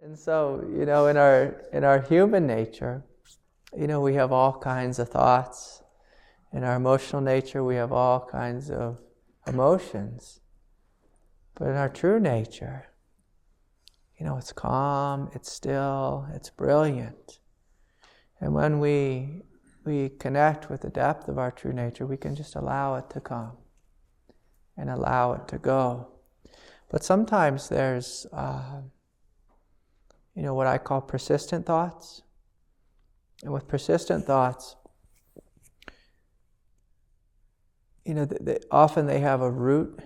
And so, in our human nature, we have all kinds of thoughts. In our emotional nature, we have all kinds of emotions. But in our true nature, it's calm, it's still, it's brilliant. And when we connect with the depth of our true nature, we can just allow it to come and allow it to go. But sometimes there's, what I call persistent thoughts. And with persistent thoughts, often they have a root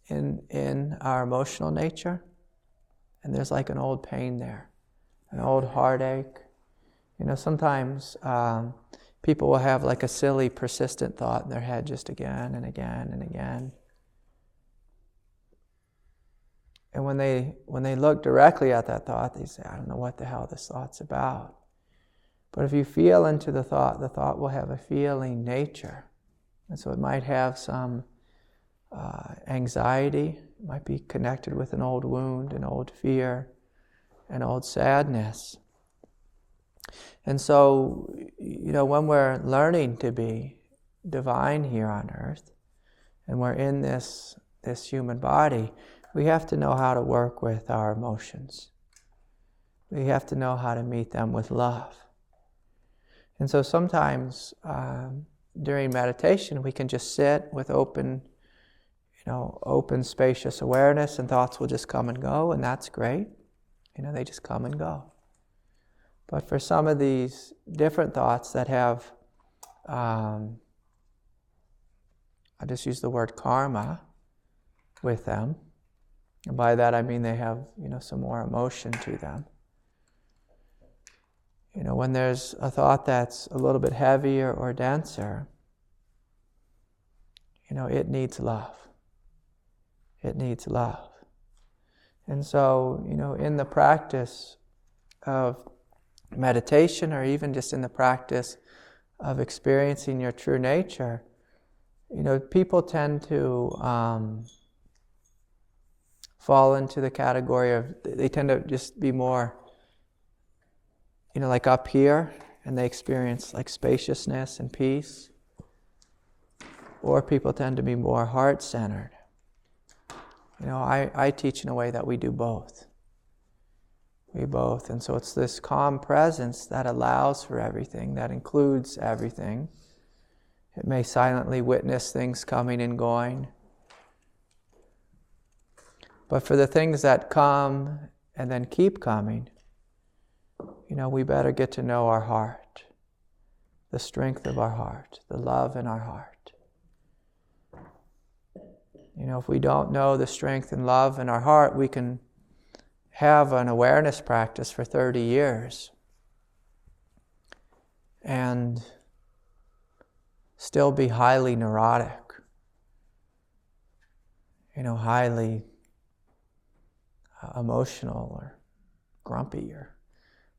in our emotional nature. And there's like an old pain there, an old heartache. Sometimes people will have like a silly, persistent thought in their head just again and again and again. And when they look directly at that thought, they say, I don't know what the hell this thought's about. But if you feel into the thought will have a feeling nature. And so it might have some anxiety. It might be connected with an old wound, an old fear, an old sadness. And so, when we're learning to be divine here on earth, and we're in this human body, we have to know how to work with our emotions. We have to know how to meet them with love. And so sometimes during meditation, we can just sit with open, spacious awareness, and thoughts will just come and go, and that's great. They just come and go. But for some of these different thoughts that have, I just use the word karma with them, and by that I mean they have, some more emotion to them. When there's a thought that's a little bit heavier or denser, it needs love. It needs love. And so, in the practice of meditation, or even just in the practice of experiencing your true nature, people tend to fall into the category of, they tend to just be more, like up here, and they experience like spaciousness and peace. Or people tend to be more heart-centered. I teach in a way that we do both. We both. And so it's this calm presence that allows for everything, that includes everything. It may silently witness things coming and going. But for the things that come and then keep coming, we better get to know our heart, the strength of our heart, the love in our heart. If we don't know the strength and love in our heart, we can have an awareness practice for 30 years and still be highly neurotic, highly emotional or grumpy or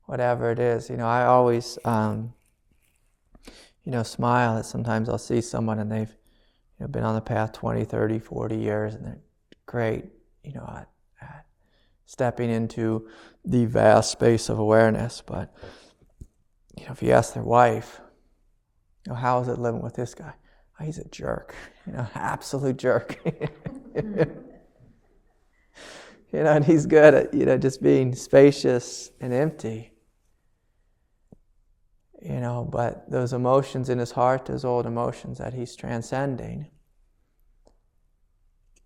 whatever it is. I always, smile that sometimes I'll see someone and they've been on the path 20, 30, 40 years, and they're great, at stepping into the vast space of awareness. But, if you ask their wife, how is it living with this guy? Oh, he's a jerk, absolute jerk. And he's good at, just being spacious and empty. But those emotions in his heart, those old emotions that he's transcending,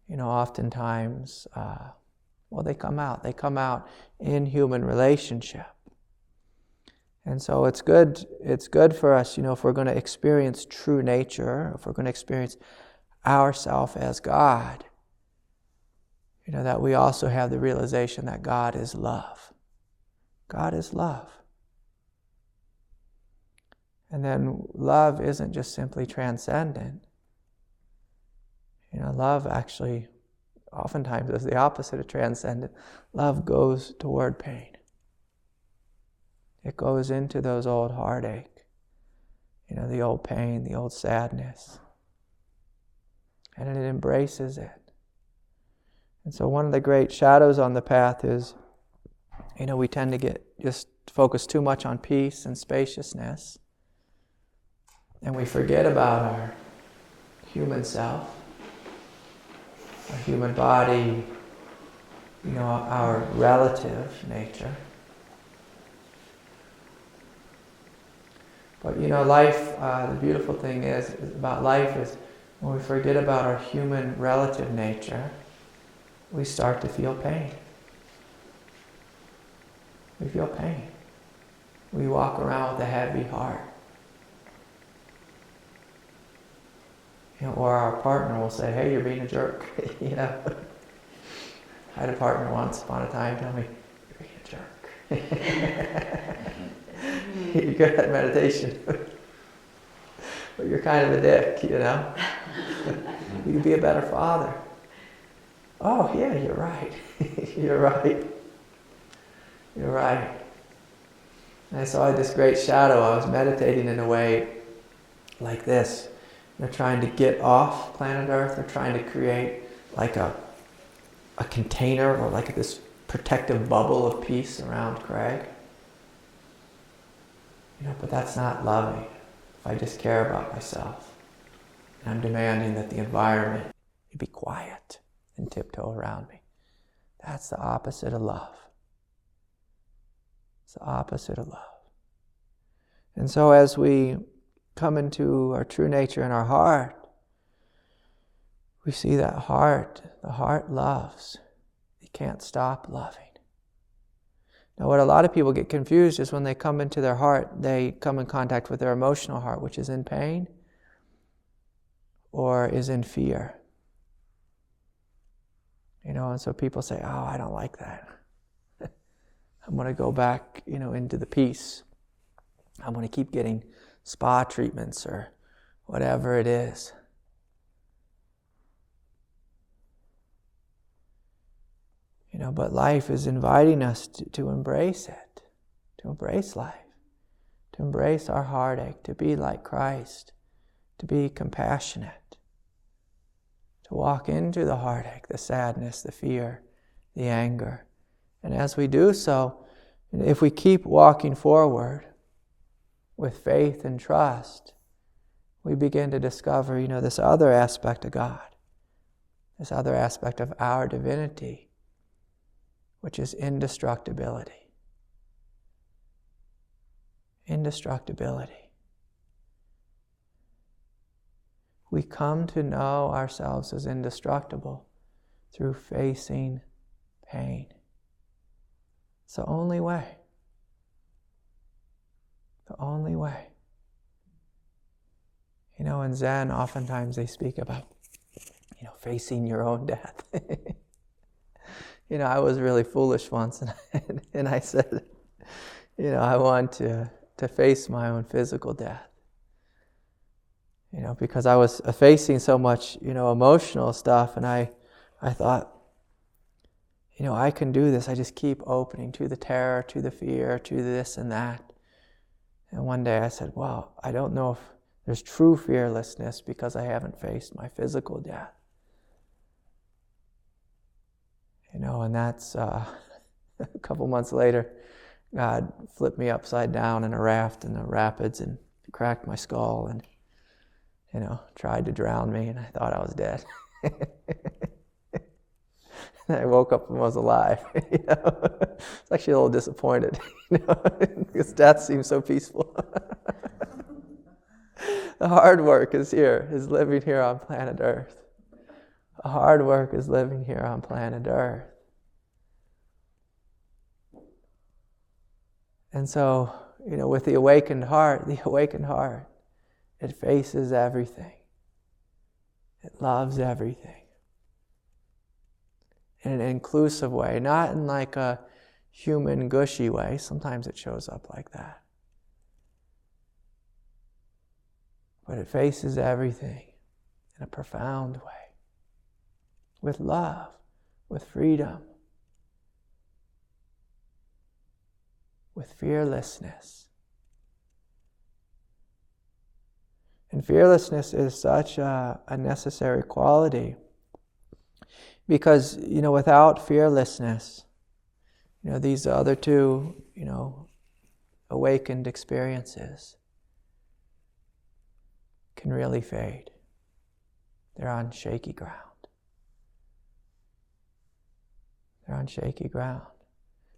oftentimes, they come out. They come out in human relationship. And so it's good for us, if we're going to experience true nature, if we're going to experience ourself as God, that we also have the realization that God is love. God is love. And then love isn't just simply transcendent. Love actually oftentimes is the opposite of transcendent. Love goes toward pain. It goes into those old heartache, the old pain, the old sadness. And it embraces it. And so one of the great shadows on the path is we tend to get just focus too much on peace and spaciousness, and we forget about our human self, our human body, our relative nature. But life, the beautiful thing is about life is when we forget about our human relative nature, we start to feel pain. We feel pain. We walk around with a heavy heart. Or our partner will say, "Hey, you're being a jerk." I had a partner once upon a time tell me, "You're being a jerk." You're good at meditation, but you're kind of a dick, You'd be a better father. Oh, yeah, you're right. You're right. You're right. And I saw this great shadow. I was meditating in a way like this. They're trying to get off planet Earth. They're trying to create like a container or like this protective bubble of peace around Craig. But that's not loving. If I just care about myself, and I'm demanding that the environment be quiet and tiptoe around me, that's the opposite of love. It's the opposite of love. And so as we come into our true nature in our heart, we see that the heart loves. It can't stop loving. Now, what a lot of people get confused is when they come into their heart, they come in contact with their emotional heart, which is in pain or is in fear. And so people say, "Oh, I don't like that. I'm going to go back, into the peace. I'm going to keep getting spa treatments or whatever it is." But life is inviting us to embrace it, to embrace life, to embrace our heartache, to be like Christ, to be compassionate, to walk into the heartache, the sadness, the fear, the anger. And as we do so, if we keep walking forward with faith and trust, we begin to discover, this other aspect of God, this other aspect of our divinity, which is indestructibility. Indestructibility. We come to know ourselves as indestructible through facing pain. It's the only way. The only way. In Zen, oftentimes they speak about, facing your own death. I was really foolish once, and I said, I want to face my own physical death. Because I was facing so much, emotional stuff, and I thought, I can do this. I just keep opening to the terror, to the fear, to this and that. And one day I said, well, I don't know if there's true fearlessness because I haven't faced my physical death. And that's a couple months later, God flipped me upside down in a raft in the rapids and cracked my skull and, tried to drown me, and I thought I was dead. And I woke up and was alive. It's actually a little disappointed, because death seems so peaceful. The hard work is living here on planet Earth. The hard work is living here on planet Earth. And so, with the awakened heart, it faces everything. It loves everything. In an inclusive way, not in like a human gushy way. Sometimes it shows up like that. But it faces everything in a profound way. With love, with freedom, with fearlessness. And fearlessness is such a necessary quality because, without fearlessness, these other two, awakened experiences can really fade. They're on shaky ground. They're on shaky ground.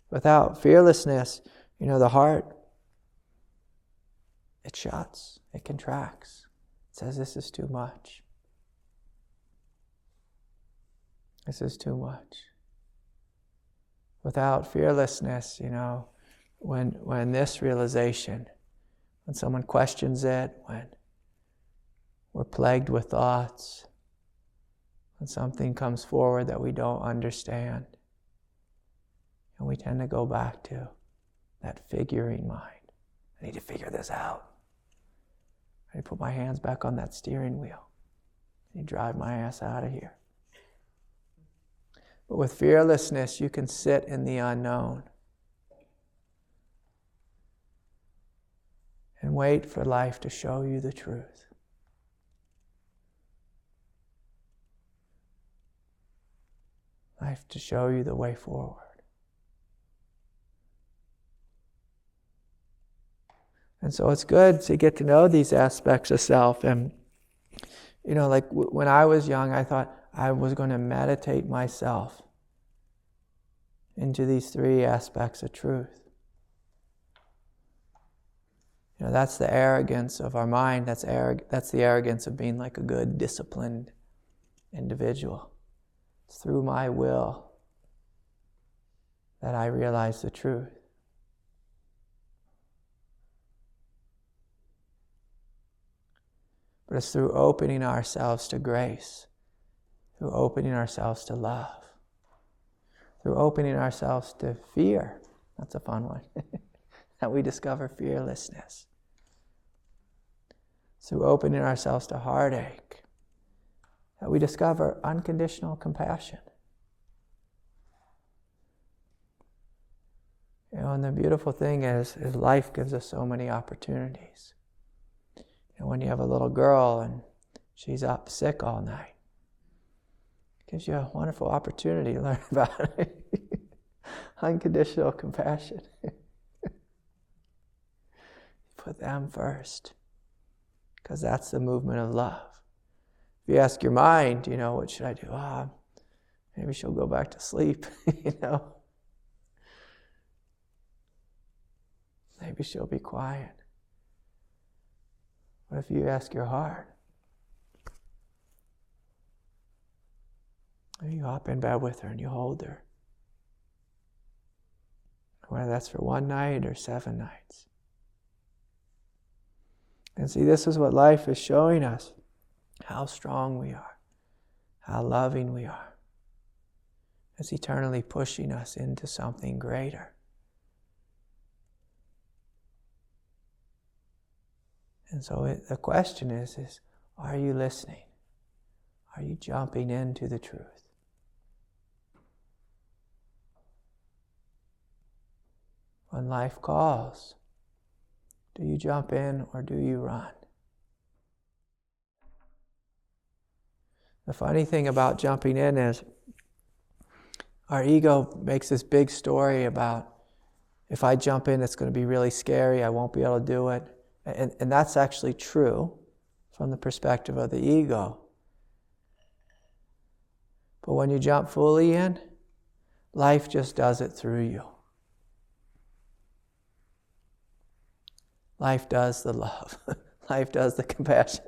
Without fearlessness, the heart, it shuts, it contracts. It says, this is too much. This is too much. Without fearlessness, when this realization, when someone questions it, when we're plagued with thoughts, when something comes forward that we don't understand, and we tend to go back to that figuring mind. I need to figure this out. I need to put my hands back on that steering wheel. I need to drive my ass out of here. But with fearlessness, you can sit in the unknown and wait for life to show you the truth. Life to show you the way forward. And so it's good to get to know these aspects of self. And, like when I was young, I thought I was going to meditate myself into these three aspects of truth. That's the arrogance of our mind. That's the arrogance of being like a good, disciplined individual. It's through my will that I realize the truth. But it's through opening ourselves to grace, through opening ourselves to love, through opening ourselves to fear. That's a fun one. That we discover fearlessness. Through opening ourselves to heartache, that we discover unconditional compassion. And the beautiful thing is life gives us so many opportunities. When you have a little girl and she's up sick all night, it gives you a wonderful opportunity to learn about unconditional compassion. Put them first, because that's the movement of love. If you ask your mind, what should I do? Maybe she'll go back to sleep, Maybe she'll be quiet. What if you ask your heart? You hop in bed with her and you hold her. Whether that's for one night or 7 nights. And see, this is what life is showing us. How strong we are. How loving we are. It's eternally pushing us into something greater. And so the question is, are you listening? Are you jumping into the truth? When life calls, do you jump in or do you run? The funny thing about jumping in is our ego makes this big story about if I jump in, it's going to be really scary, I won't be able to do it. And that's actually true from the perspective of the ego. But when you jump fully in, life just does it through you. Life does the love. Life does the compassion.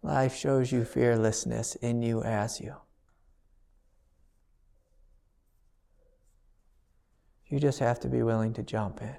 Life shows you fearlessness in you as you. You just have to be willing to jump in.